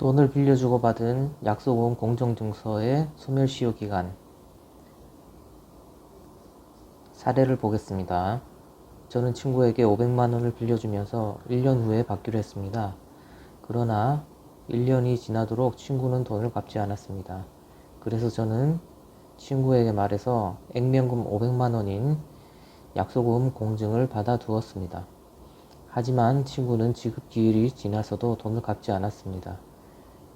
돈을 빌려주고 받은 약속은 공정증서의 소멸시효 기간. 사례를 보겠습니다. 저는 친구에게 500만 원을 빌려주면서 1년 후에 받기로 했습니다. 그러나 1년이 지나도록 친구는 돈을 갚지 않았습니다. 그래서 저는 친구에게 말해서 액면금 500만 원인 약속금 공증을 받아 두었습니다. 하지만 친구는 지급 기일이 지나서도 돈을 갚지 않았습니다.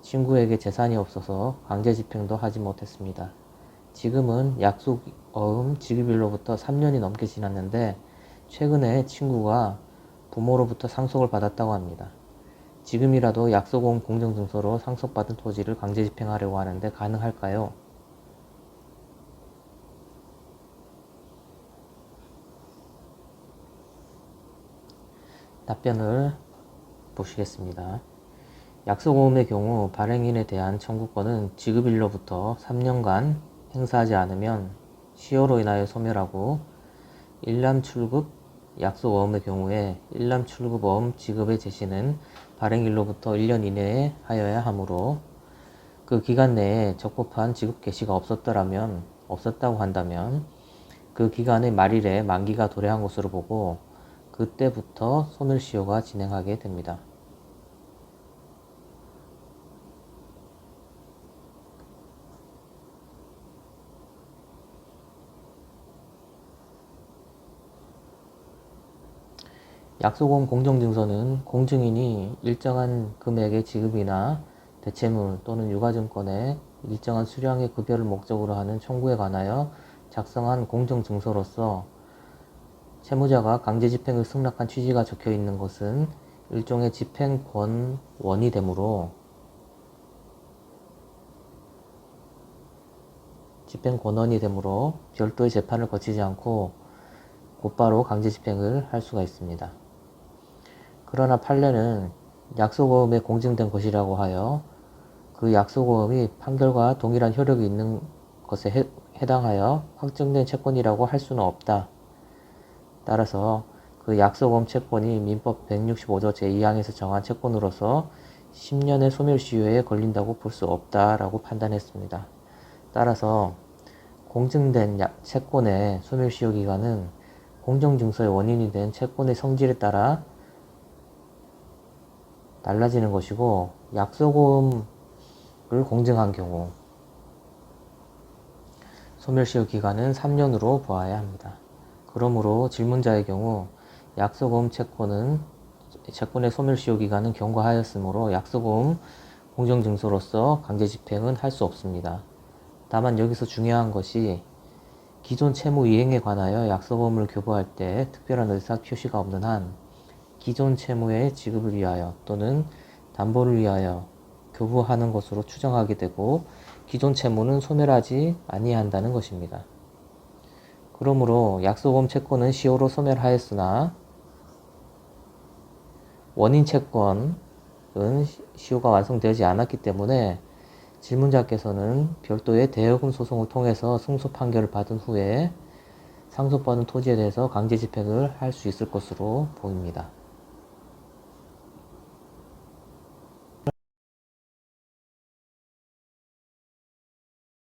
친구에게 재산이 없어서 강제집행도 하지 못했습니다. 지금은 약속어음 지급일로부터 3년이 넘게 지났는데 최근에 친구가 부모로부터 상속을 받았다고 합니다. 지금이라도 약속어음 공정증서로 상속받은 토지를 강제집행하려고 하는데 가능할까요? 답변을 보시겠습니다. 약속어음의 경우 발행인에 대한 청구권은 지급일로부터 3년간 행사하지 않으면 시효로 인하여 소멸하고 일람출급 약속어음의 경우에 일람출급어음 지급의 제시는 발행일로부터 1년 이내에 하여야 하므로 그 기간 내에 적법한 지급 개시가 없었다고 한다면 그 기간의 말일에 만기가 도래한 것으로 보고 그때부터 소멸시효가 진행하게 됩니다. 약속어음 공정증서는 공증인이 일정한 금액의 지급이나 대체물 또는 유가증권의 일정한 수량의 급여를 목적으로 하는 청구에 관하여 작성한 공정증서로서 채무자가 강제집행을 승낙한 취지가 적혀있는 것은 일종의 집행권원이 되므로 별도의 재판을 거치지 않고 곧바로 강제집행을 할 수가 있습니다. 그러나 판례는 약속어음에 공증된 것이라고 하여 그 약속어음이 판결과 동일한 효력이 있는 것에 해당하여 확정된 채권이라고 할 수는 없다. 따라서 그 약속어음 채권이 민법 165조 제2항에서 정한 채권으로서 10년의 소멸시효에 걸린다고 볼 수 없다라고 판단했습니다. 따라서 공증된 채권의 소멸시효 기간은 공정증서의 원인이 된 채권의 성질에 따라 달라지는 것이고 약속어음을 공증한 경우 소멸시효 기간은 3년으로 보아야 합니다. 그러므로 질문자의 경우 약속어음 채권의 소멸시효 기간은 경과하였으므로 약속어음 공정증서로서 강제집행은 할 수 없습니다. 다만 여기서 중요한 것이 기존 채무 이행에 관하여 약속어음을 교부할 때 특별한 의사 표시가 없는 한 기존 채무의 지급을 위하여 또는 담보를 위하여 교부하는 것으로 추정하게 되고 기존 채무는 소멸하지 아니한다는 것입니다. 그러므로 약속어음 채권은 시효로 소멸하였으나 원인 채권은 시효가 완성되지 않았기 때문에 질문자께서는 별도의 대여금 소송을 통해서 승소 판결을 받은 후에 상속받은 토지에 대해서 강제집행을 할 수 있을 것으로 보입니다.